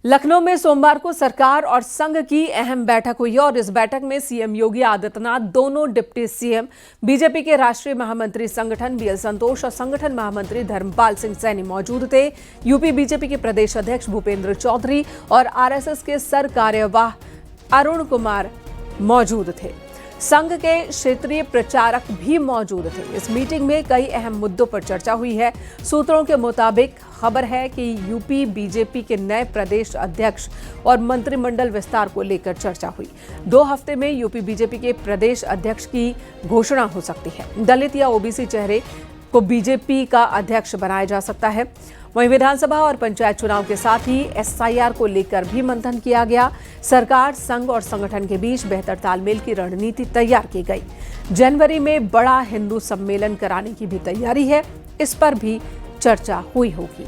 लखनऊ में सोमवार को सरकार और संघ की अहम बैठक हुई और इस बैठक में सीएम योगी आदित्यनाथ, दोनों डिप्टी सीएम, बीजेपी के राष्ट्रीय महामंत्री संगठन बीएल संतोष और संगठन महामंत्री धर्मपाल सिंह सैनी मौजूद थे। यूपी बीजेपी के प्रदेश अध्यक्ष भूपेंद्र चौधरी और आरएसएस के सर कार्यवाह अरुण कुमार मौजूद थे। संघ के क्षेत्रीय प्रचारक भी मौजूद थे। इस मीटिंग में कई अहम मुद्दों पर चर्चा हुई है। सूत्रों के मुताबिक खबर है कि यूपी बीजेपी के नए प्रदेश अध्यक्ष और मंत्रिमंडल विस्तार को लेकर चर्चा हुई। 2 हफ्ते में यूपी बीजेपी के प्रदेश अध्यक्ष की घोषणा हो सकती है। दलित या ओबीसी चेहरे को बीजेपी का अध्यक्ष बनाया जा सकता है। वहीं विधानसभा और पंचायत चुनाव के साथ ही एसआईआर को लेकर भी मंथन किया गया। सरकार, संघ और संगठन के बीच बेहतर तालमेल की रणनीति तैयार की गई। जनवरी में बड़ा हिंदू सम्मेलन कराने की भी तैयारी है। इस पर भी चर्चा हुई होगी।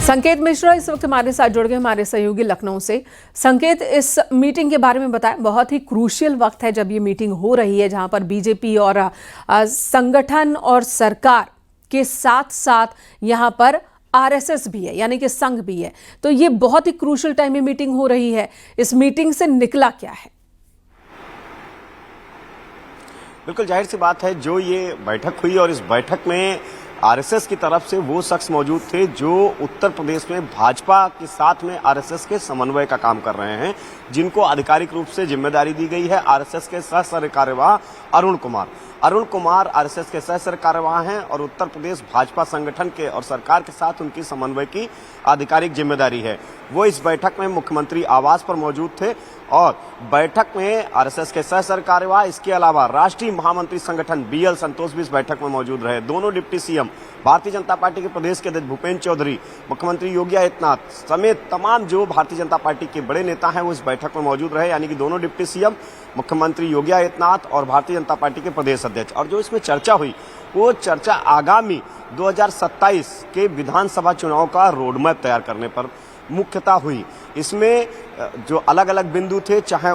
संकेत मिश्रा इस वक्त हमारे साथ जुड़ गए, हमारे सहयोगी लखनऊ से। संकेत, इस मीटिंग के बारे में बताएं। बहुत ही क्रूशियल वक्त है जब ये मीटिंग हो रही है, जहां पर बीजेपी और संगठन और सरकार के साथ साथ यहां पर आरएसएस भी है, यानी कि संघ भी है। तो ये बहुत ही क्रूशियल टाइम में मीटिंग हो रही है। इस मीटिंग से निकला क्या है? बिल्कुल जाहिर सी बात है, जो ये बैठक हुई और इस बैठक में आरएसएस की तरफ से वो शख्स मौजूद थे जो उत्तर प्रदेश में भाजपा के साथ में आरएसएस के समन्वय का काम कर रहे हैं, जिनको आधिकारिक रूप से जिम्मेदारी दी गई है आरएसएस के सह कार्यवाह अरुण कुमार आरएसएस के सह कार्यवाह हैं और उत्तर प्रदेश भाजपा संगठन के और सरकार के साथ उनकी समन्वय की आधिकारिक जिम्मेदारी है। वो इस बैठक में मुख्यमंत्री आवास पर मौजूद थे और बैठक में आरएसएस के सह कार्यवाह, इसके अलावा राष्ट्रीय महामंत्री संगठन बीएल संतोष भी इस बैठक में मौजूद रहे। दोनों deputy CM, Bharatiya Janata party के प्रदेश के अध्यक्ष भूपेंद्र चौधरी, मुख्यमंत्री योगी आदित्यनाथ समेत तमाम जो भारतीय जनता पार्टी के बड़े नेता हैं वो इस बैठक में मौजूद रहे, यानी कि दोनों डिप्टी सीएम, मुख्यमंत्री योगी आदित्यनाथ और भारतीय जनता पार्टी के प्रदेश अध्यक्ष। और जो इसमें चर्चा हुई वो चर्चा आगामी 2027 के विधानसभा चुनाव का रोडमैप तैयार करने पर मुख्यतः हुई। इसमें जो अलग अलग बिंदु थे, चाहे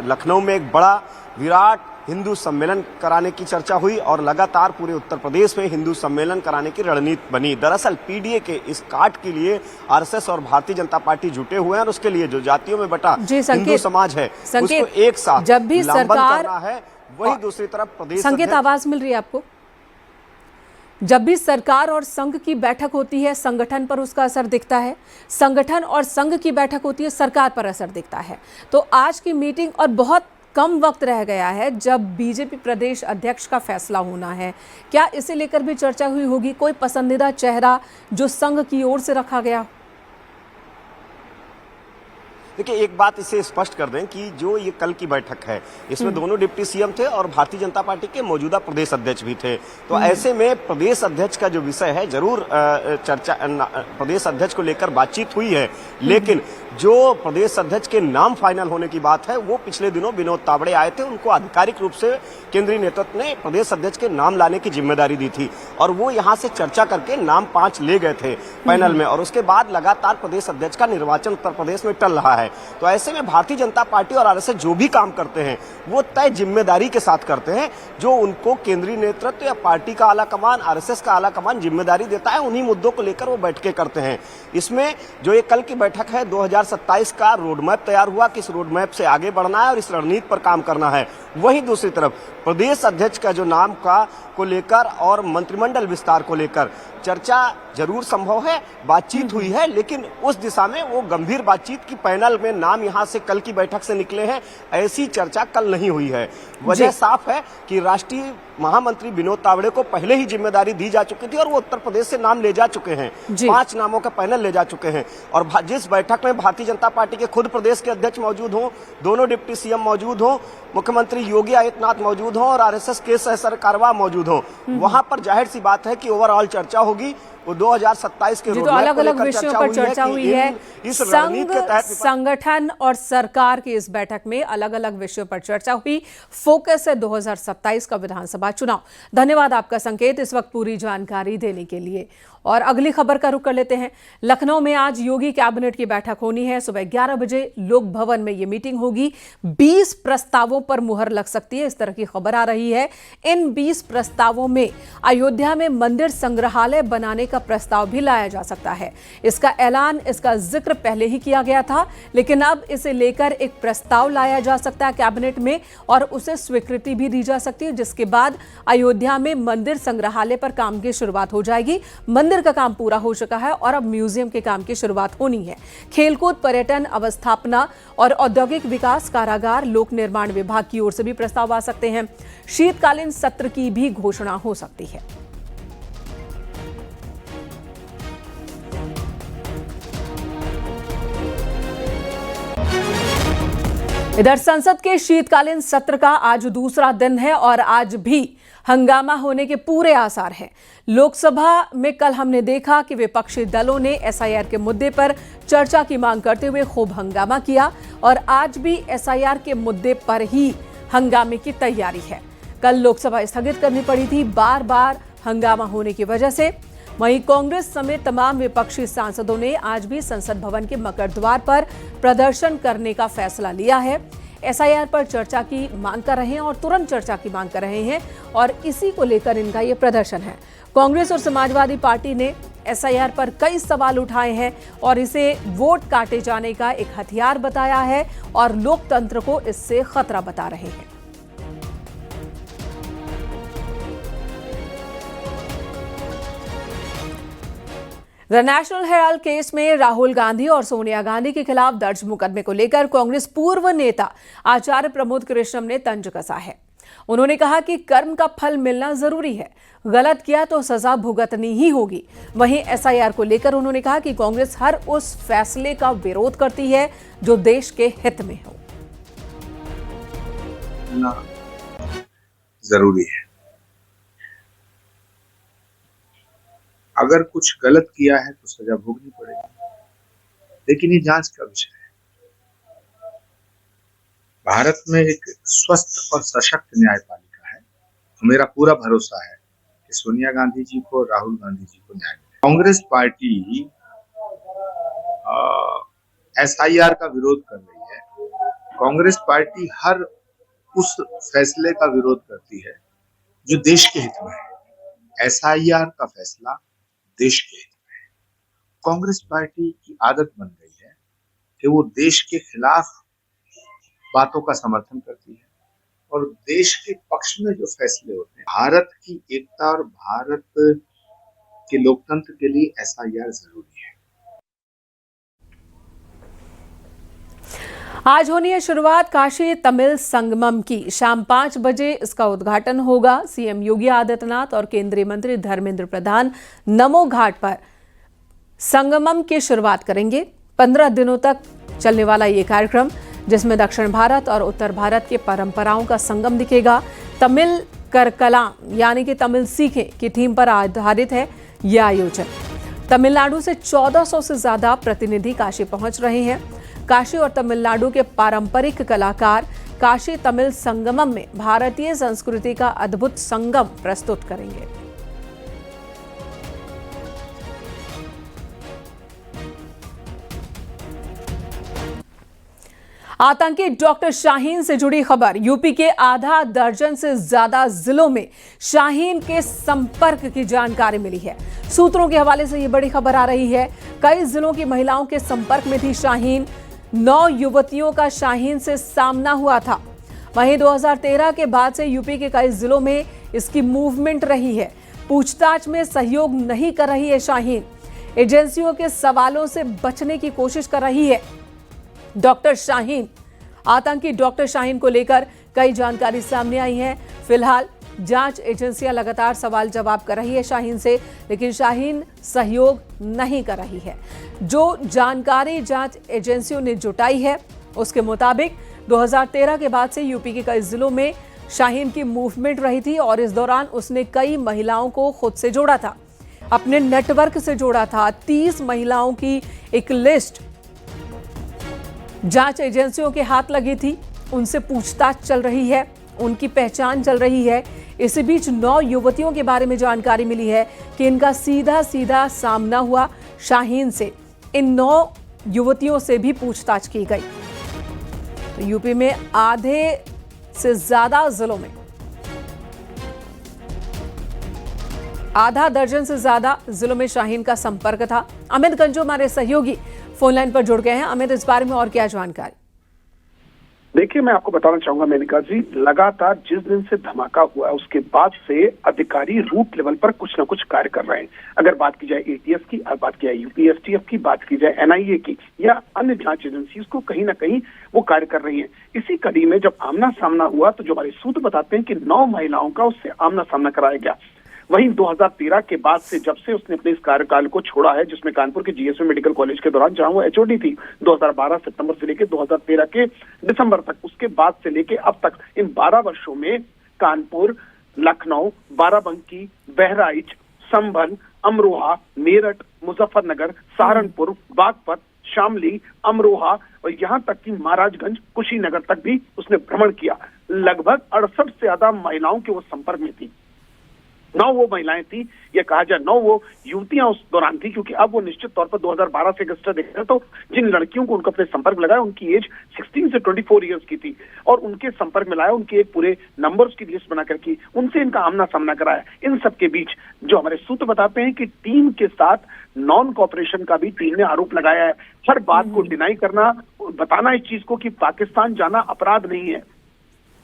लखनऊ में एक बड़ा विराट हिंदू सम्मेलन कराने की चर्चा हुई और लगातार पूरे उत्तर प्रदेश में हिंदू सम्मेलन कराने की रणनीति बनी। दरअसल पीडीए के इस काट के लिए आरएसएस और भारतीय जनता पार्टी जुटे हुए हैं और उसके लिए जो जातियों में बटा हिंदू समाज है उसको एक साथ जब भी सरकार करना है, वही दूसरी तरफ प्रदेश संकेत आवाज मिल रही है आपको? जब भी सरकार और संघ की बैठक होती है, संगठन पर उसका असर दिखता है। संगठन और संघ की बैठक होती है, सरकार पर असर दिखता है। तो आज की मीटिंग, और बहुत कम वक्त रह गया है जब बीजेपी प्रदेश अध्यक्ष का फैसला होना है, क्या इसे लेकर भी चर्चा हुई होगी? कोई पसंदीदा चेहरा जो संघ की ओर से रखा गया? देखिए, एक बात इसे स्पष्ट कर दें कि जो ये कल की बैठक है इसमें दोनों डिप्टी सीएम थे और भारतीय जनता पार्टी के मौजूदा प्रदेश अध्यक्ष भी थे। तो ऐसे में प्रदेश अध्यक्ष का जो विषय है, जरूर चर्चा प्रदेश अध्यक्ष को लेकर बातचीत हुई है, लेकिन जो प्रदेश अध्यक्ष के नाम फाइनल होने की बात है वो पिछले दिनों विनोद तावड़े आए थे। उनको आधिकारिक रूप से केंद्रीय नेतृत्व ने प्रदेश अध्यक्ष के नाम लाने की जिम्मेदारी दी थी और वो यहां से चर्चा करके नाम 5 ले गए थे पैनल में, और उसके बाद लगातार प्रदेश अध्यक्ष का निर्वाचन उत्तर प्रदेश में टल रहा है। तो ऐसे में भारतीय जनता पार्टी और आरएसएस जो भी काम करते हैं वो तय जिम्मेदारी के साथ करते हैं। जो उनको केंद्रीय नेतृत्व या पार्टी का आला कमान, आरएसएस का आला कमान जिम्मेदारी देता है, उन्हीं मुद्दों को लेकर वो बैठकें करते हैं। इसमें जो ये कल की बैठक है, 2027 का रोडमैप तैयार हुआ कि इस रोडमैप से आगे बढ़ना है और इस रणनीति पर काम करना है। वहीं दूसरी तरफ प्रदेश अध्यक्ष का जो नाम को लेकर और मंत्रिमंडल विस्तार को लेकर चर्चा जरूर संभव है, बातचीत हुई है, लेकिन उस दिशा में वो गंभीर बातचीत की पैनल में नाम यहां से कल की बैठक से निकले हैं, ऐसी चर्चा कल नहीं हुई है। वजह साफ है कि राष्ट्रीय महामंत्री विनोद तावड़े को पहले ही जिम्मेदारी दी जा चुकी थी और वो उत्तर प्रदेश से नाम ले जा चुके हैं। 5 नामों का पैनल ले जा चुके हैं और जिस बैठक में भारतीय जनता पार्टी के खुद प्रदेश के अध्यक्ष मौजूद हों, दोनों डिप्टी सीएम मौजूद हों, मुख्यमंत्री योगी आदित्यनाथ मौजूद हों और आरएसएस के सह कार्यवाह मौजूद हों, वहां पर जाहिर सी बात है कि ओवरऑल चर्चा होगी। वो 2027 के अलग अलग विषयों पर चर्चा हुई है। इस रणनीति के तहत संगठन और सरकार की इस बैठक में अलग अलग विषयों पर चर्चा हुई। फोकस है 2027 का विधानसभा चुनाव। धन्यवाद आपका संकेत, इस वक्त पूरी जानकारी देने के लिए। और अगली खबर का रुख कर लेते हैं। लखनऊ में आज योगी कैबिनेट की बैठक होनी है। सुबह 11 बजे लोक भवन में यह मीटिंग होगी। 20 प्रस्तावों पर मुहर लग सकती है, इस तरह की खबर आ रही है। इन 20 प्रस्तावों में अयोध्या में मंदिर संग्रहालय बनाने का प्रस्ताव भी लाया जा सकता है। इसका ऐलान, इसका जिक्र पहले ही किया गया था, लेकिन अब इसे लेकर एक प्रस्ताव लाया जा सकता है कैबिनेट में और उसे स्वीकृति भी दी जा सकती है, जिसके बाद अयोध्या में मंदिर संग्रहालय पर काम की शुरुआत हो जाएगी। मंदिर का काम पूरा हो चुका है और अब म्यूजियम के काम की शुरुआत होनी है। खेलकूद, पर्यटन, अवस्थापना और औद्योगिक विकास, कारागार, लोक निर्माण विभाग की ओर से भी प्रस्ताव आ सकते हैं। शीतकालीन सत्र की भी घोषणा हो सकती है। इधर संसद के शीतकालीन सत्र का आज दूसरा दिन है और आज भी हंगामा होने के पूरे आसार हैं। लोकसभा में कल हमने देखा कि विपक्षी दलों ने एसआईआर के मुद्दे पर चर्चा की मांग करते हुए खूब हंगामा किया और आज भी एसआईआर के मुद्दे पर ही हंगामे की तैयारी है। कल लोकसभा स्थगित करनी पड़ी थी बार बार हंगामा होने की वजह से। वहीं कांग्रेस समेत तमाम विपक्षी सांसदों ने आज भी संसद भवन के मकर द्वार पर प्रदर्शन करने का फैसला लिया है। एसआईआर पर चर्चा की मांग कर रहे हैं और तुरंत चर्चा की मांग कर रहे हैं और इसी को लेकर इनका ये प्रदर्शन है। कांग्रेस और समाजवादी पार्टी ने एसआईआर पर कई सवाल उठाए हैं और इसे वोट काटे जाने का एक हथियार बताया है और लोकतंत्र को इससे खतरा बता रहे हैं। द नेशनल हेराल्ड केस में राहुल गांधी और सोनिया गांधी के खिलाफ दर्ज मुकदमे को लेकर कांग्रेस पूर्व नेता आचार्य प्रमोद कृष्णम ने तंज कसा है। उन्होंने कहा कि कर्म का फल मिलना जरूरी है, गलत किया तो सजा भुगतनी ही होगी। वहीं एसआईआर को लेकर उन्होंने कहा कि कांग्रेस हर उस फैसले का विरोध करती है जो देश के हित में हो। जरूरी है, अगर कुछ गलत किया है तो सजा भोगनी पड़ेगी, लेकिन ये जांच का विषय है। भारत में एक स्वस्थ और सशक्त न्यायपालिका है, तो मेरा पूरा भरोसा है कि सोनिया गांधी जी को, राहुल गांधी जी को न्याय मिलेगा। कांग्रेस पार्टी एसआईआर का विरोध कर रही है। कांग्रेस पार्टी हर उस फैसले का विरोध करती है जो देश के हित में है। एसआईआर का फैसला देश के हित में है। कांग्रेस पार्टी की आदत बन गई है कि वो देश के खिलाफ बातों का समर्थन करती है और देश के पक्ष में जो फैसले होते हैं, भारत की एकता और भारत के लोकतंत्र के लिए एसआईआर जरूरी है। आज होनी है शुरुआत काशी तमिल संगमम की। शाम 5 बजे इसका उद्घाटन होगा। सीएम योगी आदित्यनाथ और केंद्रीय मंत्री धर्मेंद्र प्रधान नमो घाट पर संगमम की शुरुआत करेंगे। 15 दिनों तक चलने वाला ये कार्यक्रम, जिसमें दक्षिण भारत और उत्तर भारत के परंपराओं का संगम दिखेगा। तमिल करकलाम यानी कि तमिल सीखें की थीम पर आधारित है यह आयोजन। तमिलनाडु से 1400 से ज्यादा प्रतिनिधि काशी पहुंच रहे हैं। काशी और तमिलनाडु के पारंपरिक कलाकार काशी तमिल संगमम में भारतीय संस्कृति का अद्भुत संगम प्रस्तुत करेंगे। आतंकी डॉक्टर शाहीन से जुड़ी खबर। यूपी के आधा दर्जन से ज्यादा जिलों में शाहीन के संपर्क की जानकारी मिली है। सूत्रों के हवाले से यह बड़ी खबर आ रही है। कई जिलों की महिलाओं के संपर्क में थी शाहीन। 9 युवतियों का शाहीन से सामना हुआ था। वहीं 2013 के बाद से यूपी के कई जिलों में इसकी मूवमेंट रही है। पूछताछ में सहयोग नहीं कर रही है शाहीन। एजेंसियों के सवालों से बचने की कोशिश कर रही है डॉक्टर शाहीन। आतंकी डॉक्टर शाहीन को लेकर कई जानकारी सामने आई है। फिलहाल जांच एजेंसियां लगातार सवाल जवाब कर रही है शाहीन से, लेकिन शाहीन सहयोग नहीं कर रही है। जो जानकारी जांच एजेंसियों ने जुटाई है उसके मुताबिक 2013 के बाद से यूपी के कई जिलों में शाहीन की मूवमेंट रही थी और इस दौरान उसने कई महिलाओं को खुद से जोड़ा था, अपने नेटवर्क से जोड़ा था। 30 महिलाओं की एक लिस्ट जांच एजेंसियों के हाथ लगी थी, उनसे पूछताछ चल रही है, उनकी पहचान चल रही है। इसी बीच 9 युवतियों के बारे में जानकारी मिली है कि इनका सीधा सीधा सामना हुआ शाहीन से। इन 9 युवतियों से भी पूछताछ की गई। तो यूपी में आधे से ज्यादा जिलों में, आधा दर्जन से ज्यादा जिलों में शाहीन का संपर्क था। अमित गंजू हमारे सहयोगी फोन लाइन पर जुड़ गए हैं। अमित, इस बारे में और क्या जानकारी? देखिए, मैं आपको बताना चाहूंगा मेनका जी, लगातार जिस दिन से धमाका हुआ उसके बाद से अधिकारी रूट लेवल पर कुछ न कुछ कार्य कर रहे हैं। अगर बात की जाए एटीएस की, बात की जाए यूपीएसटीएफ की, बात की जाए एनआईए की या अन्य जांच एजेंसीज को, कहीं ना कहीं वो कार्य कर रही हैं। इसी कड़ी में जब आमना सामना हुआ तो जो हमारे सूत्र बताते हैं कि 9 महिलाओं का उससे आमना सामना कराया गया। वहीं 2013 के बाद से, जब से उसने अपने इस कार्यकाल को छोड़ा है, जिसमें कानपुर के जीएसवी मेडिकल कॉलेज के दौरान जहां वो एचओडी थी 2012 सितंबर से लेकर 2013 के दिसंबर तक, उसके बाद से लेके अब तक इन 12 वर्षों में कानपुर, लखनऊ, बाराबंकी, बहराइच, संभल, अमरोहा, मेरठ, मुजफ्फरनगर, सहारनपुर, बागपत, शामली, अमरोहा और यहाँ तक कि महाराजगंज, कुशीनगर तक भी उसने भ्रमण किया। लगभग 68 से ज्यादा महिलाओं के वो संपर्क में थी। 9 वो महिलाएं थी, ये कहा जाए 9 वो युवतियां उस दौरान थी, क्योंकि अब वो निश्चित तौर पर 2012 से रजिस्टर देख रहे हैं। तो जिन लड़कियों को उनका अपने संपर्क लगाया, उनकी एज 16 से 24 इयर्स की थी और उनके संपर्क में लाया, उनके एक पूरे नंबर्स की लिस्ट बनाकर की, उनसे इनका आमना सामना कराया। इन सब के बीच जो हमारे सूत्र बताते हैं कि टीम के साथ नॉन कॉपरेशन का भी टीम ने आरोप लगाया है। हर बात को डिनाई करना, बताना इस चीज को कि पाकिस्तान जाना अपराध नहीं है।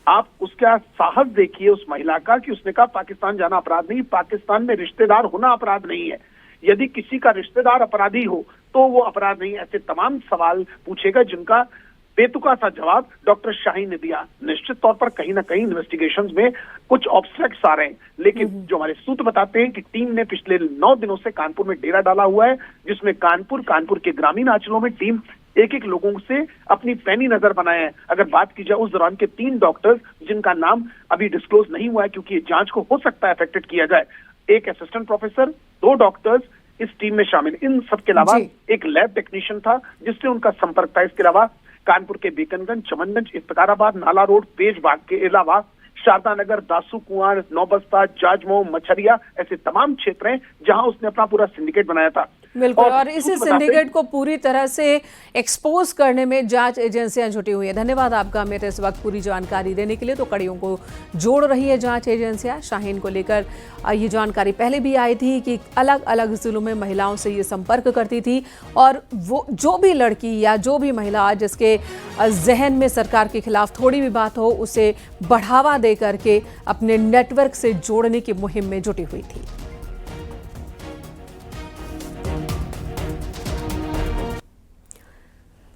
आप उसका साहस देखिए उस महिला का कि उसने कहा पाकिस्तान जाना अपराध नहीं, पाकिस्तान में रिश्तेदार होना अपराध नहीं है। यदि किसी का रिश्तेदार अपराधी हो तो वो अपराध नहीं। ऐसे तमाम सवाल पूछेगा जिनका बेतुका सा जवाब डॉक्टर शाहीन ने दिया। निश्चित तौर पर कहीं ना कहीं इन्वेस्टिगेशंस में कुछ ऑब्स्ट्रक्ट्स आ रहे हैं, लेकिन जो हमारे सूत्र बताते हैं कि टीम ने पिछले 9 दिनों से कानपुर में डेरा डाला हुआ है, जिसमें कानपुर के ग्रामीण अंचलों में टीम एक एक लोगों से अपनी पैनी नजर बनाए हैं। अगर बात की जाए उस दौरान के 3 डॉक्टर्स जिनका नाम अभी डिस्क्लोज नहीं हुआ है, क्योंकि ये जांच को हो सकता है अफेक्टेड किया जाए, एक असिस्टेंट प्रोफेसर, 2 डॉक्टर्स इस टीम में शामिल। इन सब के अलावा एक लैब टेक्नीशियन था जिससे उनका संपर्क था। इसके अलावा कानपुर के बीकनगंज, चमनगंज, इफ्तिखाराबाद, नाला रोड, पेशबाग के अलावा शारदा नगर, दासू कुआं, नौबस्ता, जाजमऊ, मछरिया, ऐसे तमाम क्षेत्र हैं जहां उसने अपना पूरा सिंडिकेट बनाया था। बिल्कुल, और इसी सिंडिकेट को पूरी तरह से एक्सपोज करने में जांच एजेंसियां जुटी हुई है। धन्यवाद आपका अमित, इस वक्त पूरी जानकारी देने के लिए। तो कड़ियों को जोड़ रही है जांच एजेंसियां। शाहीन को लेकर ये जानकारी पहले भी आई थी कि अलग अलग जिलों में महिलाओं से ये संपर्क करती थी, और वो जो भी लड़की या जो भी महिला जिसके जहन में सरकार के खिलाफ थोड़ी भी बात हो, उसे बढ़ावा दे करके अपने नेटवर्क से जोड़ने की मुहिम में जुटी हुई थी।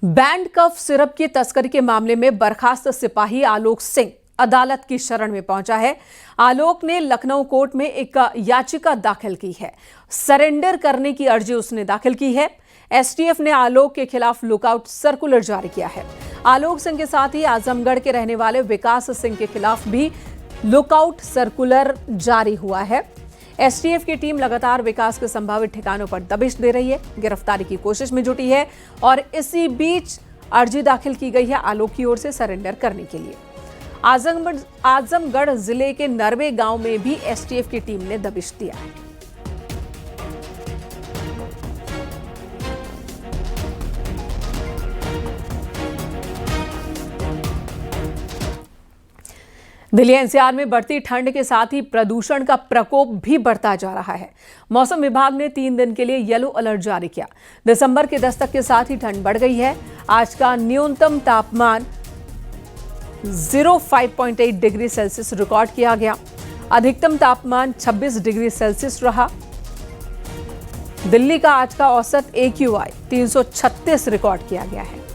बैंड कफ सिरप की तस्करी के मामले में बर्खास्त सिपाही आलोक सिंह अदालत की शरण में पहुंचा है। आलोक ने लखनऊ कोर्ट में एक याचिका दाखिल की है। सरेंडर करने की अर्जी उसने दाखिल की है। एसटीएफ ने आलोक के खिलाफ लुकआउट सर्कुलर जारी किया है। आलोक सिंह के साथ ही आजमगढ़ के रहने वाले विकास सिंह के खिलाफ भी लुकआउट सर्कुलर जारी हुआ है। एसटीएफ की टीम लगातार विकास के संभावित ठिकानों पर दबिश दे रही है, गिरफ्तारी की कोशिश में जुटी है, और इसी बीच अर्जी दाखिल की गई है आलोक की ओर से सरेंडर करने के लिए। आजमगढ़ जिले के नरवे गांव में भी एसटीएफ की टीम ने दबिश दिया है। दिल्ली एनसीआर में बढ़ती ठंड के साथ ही प्रदूषण का प्रकोप भी बढ़ता जा रहा है। मौसम विभाग ने 3 दिन के लिए येलो अलर्ट जारी किया। दिसंबर के दस्तक के साथ ही ठंड बढ़ गई है। आज का न्यूनतम तापमान 05.8 डिग्री सेल्सियस रिकॉर्ड किया गया। अधिकतम तापमान 26 डिग्री सेल्सियस रहा। दिल्ली का आज का औसत AQI 336 रिकॉर्ड किया गया है।